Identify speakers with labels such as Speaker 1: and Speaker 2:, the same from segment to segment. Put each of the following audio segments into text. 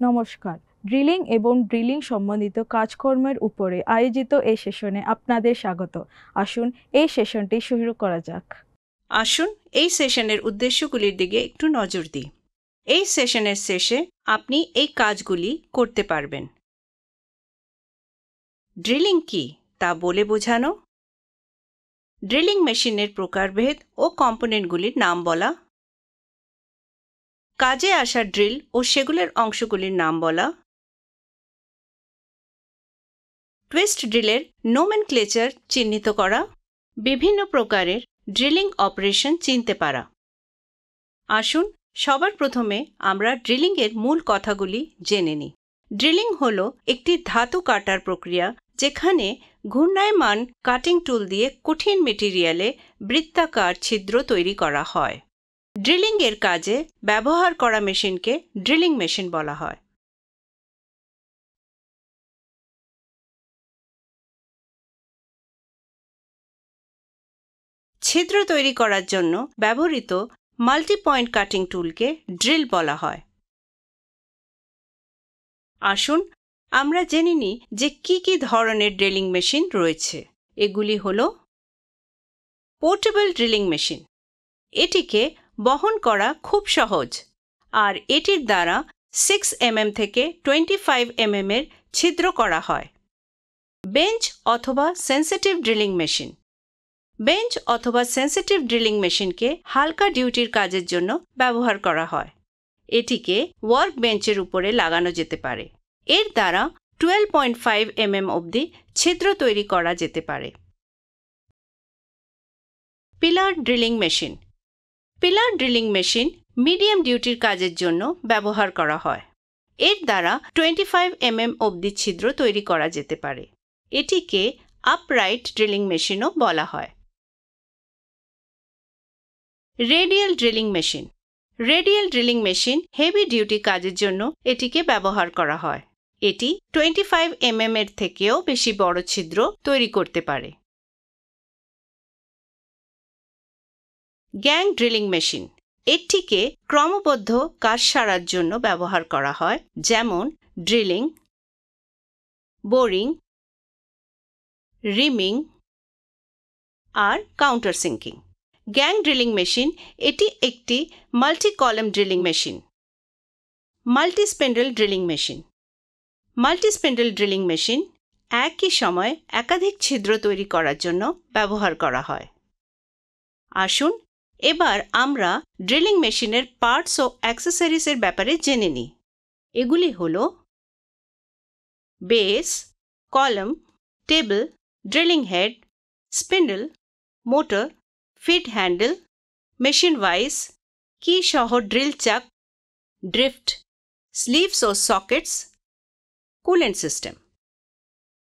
Speaker 1: নমস্কার, ড্রিলিং এবং ড্রিলিং সম্বন্ধিত কাজকর্মের উপরে আয়োজিত এই সেশনে আপনাদের স্বাগত। আসুন এই সেশনটি শুরু করা যাক।
Speaker 2: আসুন এই সেশনের উদ্দেশ্যগুলির দিকে একটু নজর দিই। এই সেশনের শেষে আপনি এই কাজগুলি করতে পারবেন। ড্রিলিং কি তা বলে বোঝানো, ড্রিলিং মেশিনের প্রকারভেদ ও কম্পোনেন্টগুলির নাম বলা, কাজে আসা ড্রিল ও সেগুলোর অংশগুলির নাম বলা, টুইস্ট ড্রিলের নোমেনক্লেচার চিহ্নিত করা, বিভিন্ন প্রকারের ড্রিলিং অপারেশন চিনতে পারা। আসুন সবার প্রথমে আমরা ড্রিলিংয়ের মূল কথাগুলি জেনে নিই। ড্রিলিং হল একটি ধাতু কাটার প্রক্রিয়া যেখানে ঘূর্ণায়মান কাটিং টুল দিয়ে কঠিন মেটেরিয়ালে বৃত্তাকার ছিদ্র তৈরি করা হয়। ড্রিলিংয়ের কাজে ব্যবহার করা মেশিনকে ড্রিলিং মেশিন বলা হয়। ছিদ্র তৈরি করার জন্য ব্যবহৃত মাল্টি পয়েন্ট কাটিং টুলকে ড্রিল বলা হয়। আসুন আমরা জেনে নিই যে কি কি ধরনের ড্রিলিং মেশিন রয়েছে। এগুলি হল পোর্টেবল ড্রিলিং মেশিন। এটিকে বহন করা খুব সহজ আর এটির দ্বারা 6 mm থেকে 25 mm এর ছিদ্র করা হয়। বেঞ্চ অথবা সেন্সিটিভ ড্রিলিং মেশিন। বেঞ্চ অথবা সেন্সিটিভ ড্রিলিং মেশিনকে হালকা ডিউটির কাজের জন্য ব্যবহার করা হয়। এটিকে ওয়ার্ক বেঞ্চের উপরে লাগানো যেতে পারে। এর দ্বারা 12.5 mm অবধি ছিদ্র তৈরি করা যেতে পারে। Pillar drilling machine. Pillar drilling machine medium ডিউটির কাজের জন্য ব্যবহার করা হয়। এর দ্বারা 25 mm অবধি ছিদ্র তৈরি করা যেতে পারে। এটিকে আপরাইট ড্রিলিং মেশিনও বলা হয়। Radial drilling machine. Radial drilling machine heavy duty কাজের জন্য এটিকে ব্যবহার করা হয়। এটি 25 mm এর থেকেও বেশি বড় ছিদ্র তৈরি করতে পারে। Gang drilling machine. এটিকে ক্রমবদ্ধ কাজ সারার জন্য ব্যবহার করা হয়, যেমন ড্রিলিং, বোরিং, রিমিং আর countersinking. Gang drilling machine এটি একটি multi column drilling machine. Multi spindle drilling machine. Multi spindle drilling machine একই সময় একাধিক ছিদ্র তৈরি করার জন্য ব্যবহার করা হয়। আসুন এবার আমরা ড্রিলিং মেশিনের পার্টস ও অ্যাক্সেসরিজের ব্যাপারে জেনে নিই। এগুলি হল base, column, table, drilling head, spindle, motor, feed handle, machine vice, কি সহ ড্রিল চাক, ড্রিফট, স্লিভস ও সকেটস, কুলেন্ট সিস্টেম।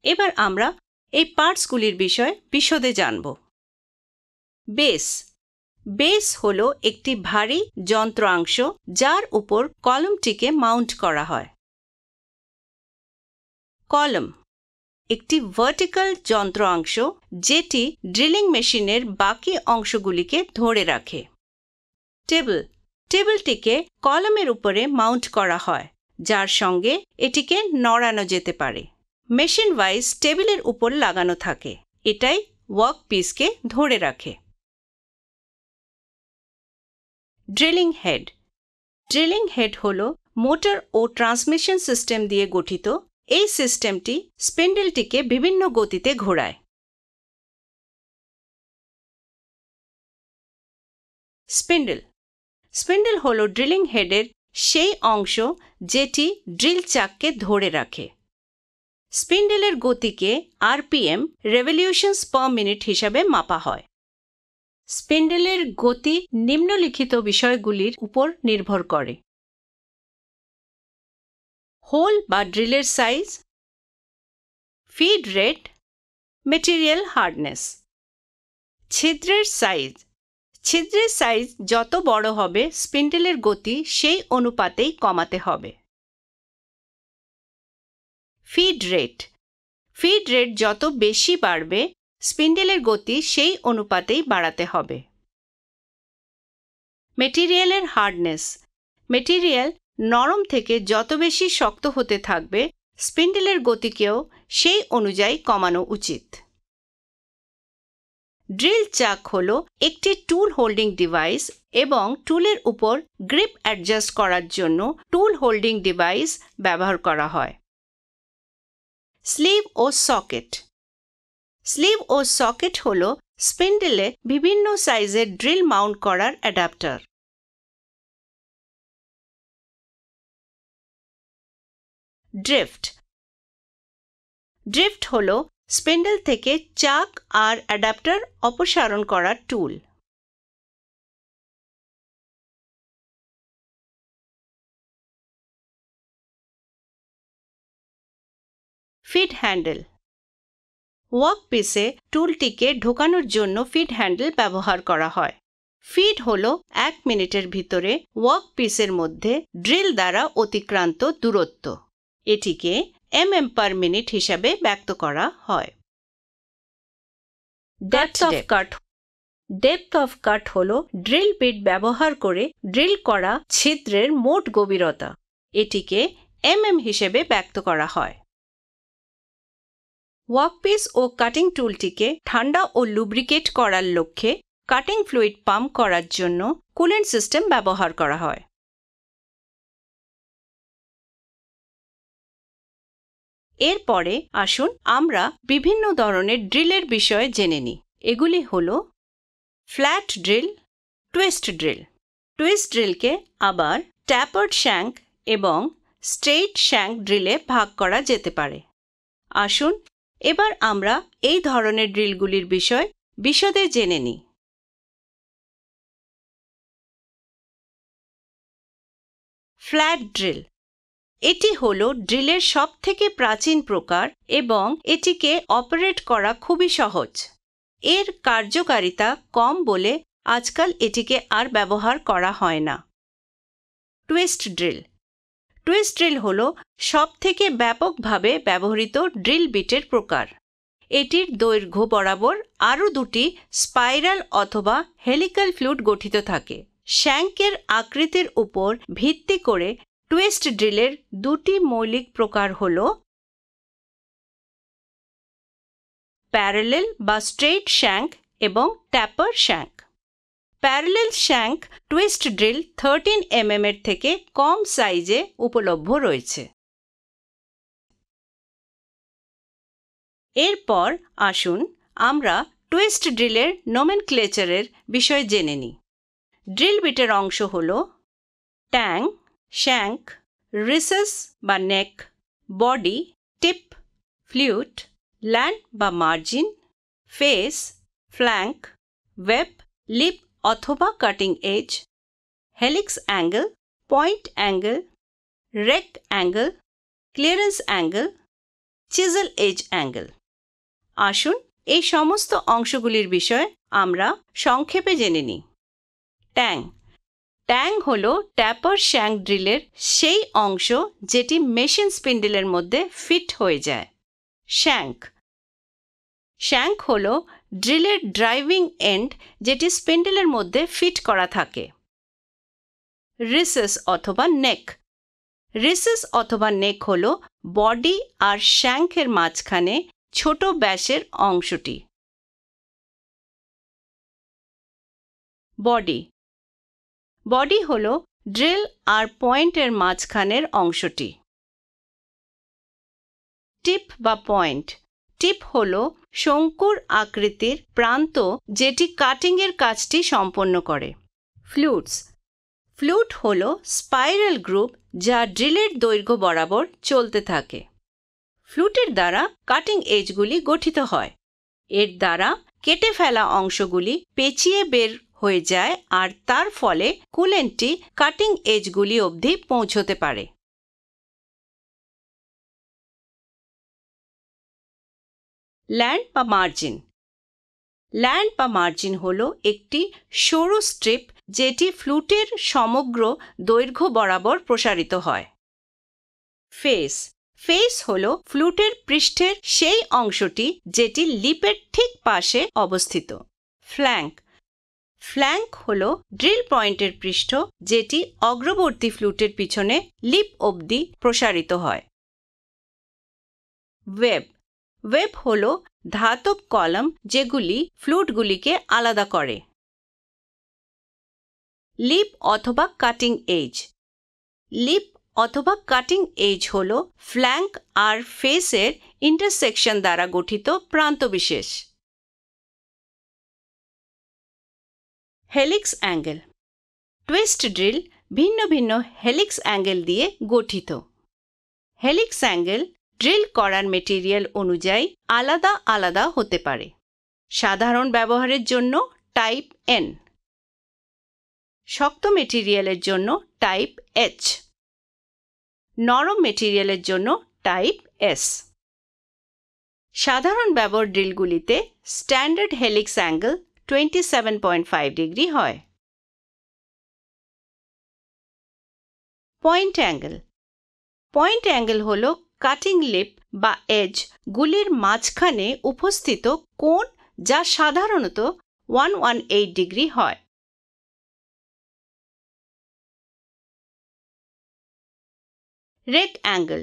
Speaker 2: এবার আমরা এই পার্টসগুলির বিষয়ে বিশদে জানব। বেস। বেস হল একটি ভারী যন্ত্রাংশ যার উপর কলামটিকে মাউন্ট করা হয়। কলাম একটি ভার্টিক্যাল যন্ত্রাংশ যেটি ড্রিলিং মেশিনের বাকি অংশগুলিকে ধরে রাখে। টেবল। টেবলটিকে কলামের উপরে মাউন্ট করা হয়, যার সঙ্গে এটিকে নড়ানো যেতে পারে। মেশিন ভাইস টেবিলের উপর লাগানো থাকে, এটাই ওয়ার্ক পিসকে ধরে রাখে। Drilling head. ড্রিলিং হেড হল মোটর ও ট্রান্সমিশন সিস্টেম দিয়ে গঠিত। এই সিস্টেমটি স্পিন্ডেলটিকে বিভিন্ন গতিতে ঘোরায়। স্পিন্ডেল। স্পিন্ডেল হল ড্রিলিং হেডের সেই অংশ যেটি ড্রিল চাককে ধরে রাখে। স্পিন্ডেলের গতিকে আরপিএম, রেভলিউশনস পার মিনিট হিসাবে মাপা হয়। স্পিন্ডেলের গতি নিম্নলিখিত বিষয়গুলির উপর নির্ভর করে: হোল বা ড্রিলের size, feed rate, material hardness. ছিদ্রের সাইজ। ছিদ্রের সাইজ যত বড় হবে স্পিন্ডেলের গতি সেই অনুপাতেই কমাতে হবে। Feed rate. ফিড রেট যত বেশি বাড়বে স্পিন্ডেলের গতি সেই অনুপাতেই বাড়াতে হবে। মেটেরিয়ালের হার্ডনেস। মেটেরিয়াল নরম থেকে যত বেশি শক্ত হতে থাকবে, স্পিন্ডেলের গতিকেও সেই অনুযায়ী কমানো উচিত। ড্রিল চাক হল একটি টুল হোল্ডিং ডিভাইস এবং টুলের উপর গ্রিপ অ্যাডজাস্ট করার জন্য টুল হোল্ডিং ডিভাইস ব্যবহার করা হয়। স্লিভ ও সকেট। স্লিভ ও সকেট হল স্পিন্ডেলে বিভিন্ন সাইজের ড্রিল মাউন্ট করার অ্যাডাপ্টার। ড্রিফট। ড্রিফট হল স্পিন্ডেল থেকে চাক আর অ্যাডাপ্টার অপসারণ করার টুল। Feed handle. ওয়ার্কপিসে টুলটিকে ঢোকানোর জন্য ফিড হ্যান্ডেল ব্যবহার করা হয়। ফিড হল 1 মিনিটের ভিতরে ওয়ার্কপিসের মধ্যে ড্রিল দ্বারা অতিক্রান্ত দূরত্ব। এটিকে mm/মিনিট হিসাবে ব্যক্ত করা হয়। Depth of cut. Depth of কাট হল ড্রিল বিট ব্যবহার করে ড্রিল করা ছিদ্রের মোট গভীরতা। এটিকে হিসেবে ব্যক্ত করা হয়। ওয়ার্কপিস ও কাটিং টুলটিকে ঠান্ডা ও লুব্রিকেট করার লক্ষ্যে কাটিং ফ্লুইড পাম্প করার জন্য কুলেন্ট সিস্টেম ব্যবহার করা হয়। এরপরে আসুন আমরা বিভিন্ন ধরনের ড্রিলের বিষয়ে জেনে নিই। এগুলি হল flat drill, twist drill. Twist ড্রিলকে আবার ট্যাপার্ড শ্যাঙ্ক এবং স্ট্রেইট শ্যাঙ্ক ড্রিলে ভাগ করা যেতে পারে। আসুন এবার আমরা এই ধরনের ড্রিলগুলির বিষয় বিশদে জেনে নিই। Flat drill. এটি হল ড্রিলের সবথেকে প্রাচীন প্রকার এবং এটিকে অপারেট করা খুবই সহজ। এর কার্যকারিতা কম বলে আজকাল এটিকে আর ব্যবহার করা হয় না। Twist drill. টুইস্ট ড্রিল হল সবথেকে ব্যাপকভাবে ব্যবহৃত ড্রিল বিটের প্রকার। এটির দৈর্ঘ্য বরাবর আরও দুটি স্পাইরাল অথবা হেলিক্যাল ফ্লুইড গঠিত থাকে। শ্যাঙ্কের আকৃতির উপর ভিত্তি করে টুইস্ট ড্রিলের দুটি মৌলিক প্রকার হল প্যারালেল বা স্ট্রেইট শ্যাঙ্ক এবং taper shank. Parallel shank twist drill 13 mm এর থেকে কম সাইজে উপলব্ধ রয়েছে। এরপর আসুন আমরা টুইস্ট ড্রিলের নোমেনক্লেচারের বিষয়ে জেনে নিই। ড্রিল বিটের অংশ হল ট্যাং, শ্যাঙ্ক, রিসেস বা neck, body, tip, flute, land বা margin, face, flank, web, lip অথবা cutting edge, helix angle, point angle, rake angle, clearance angle, chisel edge angle. আসুন এই সমস্ত অংশগুলির বিষয়ে আমরা সংক্ষেপে জেনে নিই। ট্যাং। ট্যাং হল ট্যাপার শ্যাঙ্ক ড্রিলের সেই অংশ যেটি মেশিন স্পিন্ডেলের মধ্যে ফিট হয়ে যায়। শ্যাঙ্ক। শ্যাঙ্ক হল ড্রিলের ড্রাইভিং এন্ড যেটি স্পিন্ডেলের মধ্যে ফিট করা থাকে। রিসেস অথবা নেক। রিসেস অথবা নেক হল বডি আর শ্যাঙ্কের মাঝখানে ছোট ব্যাসের অংশটি। বডি। বডি হল ড্রিল আর পয়েন্টের মাঝখানের অংশটি। টিপ বা পয়েন্ট। টিপ হল শঙ্কুর আকৃতির প্রান্ত যেটি কাটিংয়ের কাজটি সম্পন্ন করে। ফ্লুটস। ফ্লুট হল স্পাইরাল গ্রুপ যা ড্রিলের দৈর্ঘ্য বরাবর চলতে থাকে। ফ্লুটের দ্বারা কাটিং এজগুলি গঠিত হয়। এর দ্বারা কেটে ফেলা অংশগুলি পেঁচিয়ে বের হয়ে যায় আর তার ফলে কুলেন্টটি কাটিং এজগুলি অবধি পৌঁছতে পারে। ল্যান্ড বা মার্জিন। ল্যান্ড বা মার্জিন হল একটি সরু স্ট্রিপ যেটি ফ্লুটের সমগ্র দৈর্ঘ্য বরাবর প্রসারিত হয়। ফেস। ফেস হল ফ্লুটের পৃষ্ঠের সেই অংশটি যেটি লিপের ঠিক পাশে অবস্থিত। ফ্ল্যাঙ্ক। ফ্ল্যাঙ্ক হলো ড্রিল পয়েন্টের পৃষ্ঠ, যেটি অগ্রবর্তী ফ্লুটের পিছনে লিপ অবধি প্রসারিত হয়। ওয়েব হলো ধাতব কলাম যেগুলি ফ্লুটগুলিকে আলাদা করে। লিপ অথবা কাটিং এজ। লিপ অথবা কাটিং এজ হল ফ্ল্যাঙ্ক আর ফেসের ইন্টারসেকশন দ্বারা গঠিত প্রান্তবিশেষ। Helix angle. টুইস্ট ড্রিল ভিন্ন ভিন্ন হেলিক্স অ্যাঙ্গেল দিয়ে গঠিত। হেলিক্স অ্যাঙ্গেল ড্রিল করার মেটেরিয়াল অনুযায়ী আলাদা আলাদা হতে পারে। সাধারণ ব্যবহারের জন্য টাইপ এন, শক্ত মেটেরিয়ালের জন্য টাইপ এইচ, নরম মেটেরিয়ালের জন্য টাইপ এস। সাধারণ ব্যবহার ড্রিলগুলিতে স্ট্যান্ডার্ড হেলিক্স অ্যাঙ্গেল 27.5 ডিগ্রি হয়। Point angle. পয়েন্ট অ্যাঙ্গেল হল কাটিং লিপ বা এজ গুলির মাঝখানে উপস্থিত কোণ, যা সাধারণত 118 ডিগ্রি হয়। Rake angle.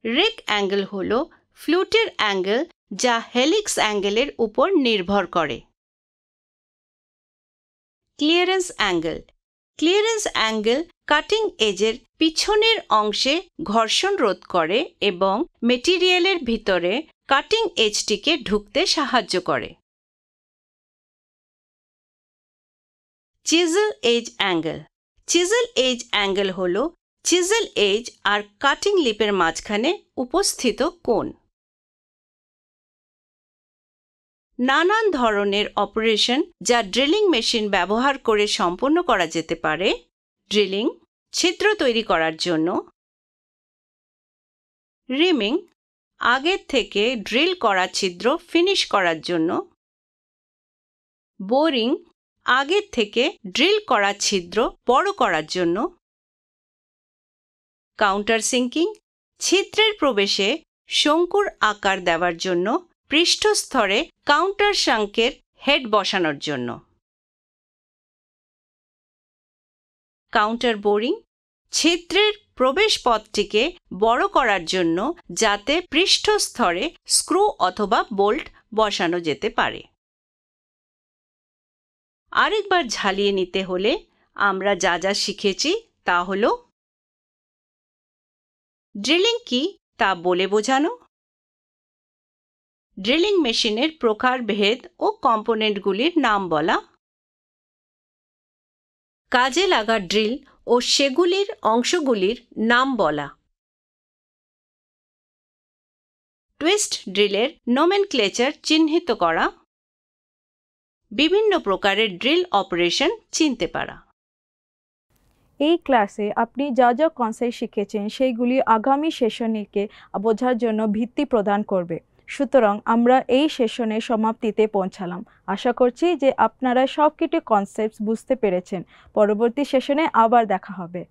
Speaker 2: রেক অ্যাঙ্গেল হল ফ্লুটের অ্যাঙ্গেল যা হেলিক্স অ্যাঙ্গেলের উপর নির্ভর করে। Clearance angle. Clearance angle cutting এজের পিছনের অংশে ঘর্ষণ রোধ করে এবং মেটেরিয়ালের ভিতরে কাটিং এজটিকে ঢুকতে সাহায্য করে। Chisel edge angle. Chisel edge angle হল চিজেল এজ আর কাটিং লিপের মাঝখানে উপস্থিত কোণ। নানান ধরনের অপারেশন যা ড্রিলিং মেশিন ব্যবহার করে সম্পন্ন করা যেতে পারে। ড্রিলিং, ছিদ্র তৈরি করার জন্য। রিমিং, আগের থেকে ড্রিল করা ছিদ্র ফিনিশ করার জন্য। বোরিং, আগের থেকে ড্রিল করা ছিদ্র বড় করার জন্য। কাউন্টার সিঙ্কিং, ছিদ্রের প্রবেশে শঙ্কুর আকার দেওয়ার জন্য পৃষ্ঠস্তরে কাউন্টার শাঙ্কের হেড বসানোর জন্য। কাউন্টার বোরিং, ছিদ্রের প্রবেশ পথটিকে বড় করার জন্য যাতে পৃষ্ঠস্তরে স্ক্রু অথবা বোল্ট বসানো যেতে পারে। আরেকবার ঝালিয়ে নিতে হলে আমরা যা যা শিখেছি তা হল ড্রিলিং কি তা বলে বোঝানো, ড্রিলিং মেশিনের প্রকারভেদ ও কম্পোনেন্টগুলির নাম বলা, কাজে লাগা ড্রিল ও সেগুলির অংশগুলির নাম বলা, টুইস্ট ড্রিলের নোমেনক্লেচার চিহ্নিত করা, বিভিন্ন প্রকারের ড্রিল অপারেশন চিনতে পারা।
Speaker 1: এই ক্লাসে আপনি যা যা কনসেপ্ট শিখেছেন সেইগুলি আগামী সেশনকে বোঝার জন্য ভিত্তি প্রদান করবে। সুতরাং আমরা এই সেশনের সমাপ্তিতে পৌঁছালাম। আশা করছি যে আপনারা সবকটি কনসেপ্ট বুঝতে পেরেছেন। পরবর্তী সেশনে আবার দেখা হবে।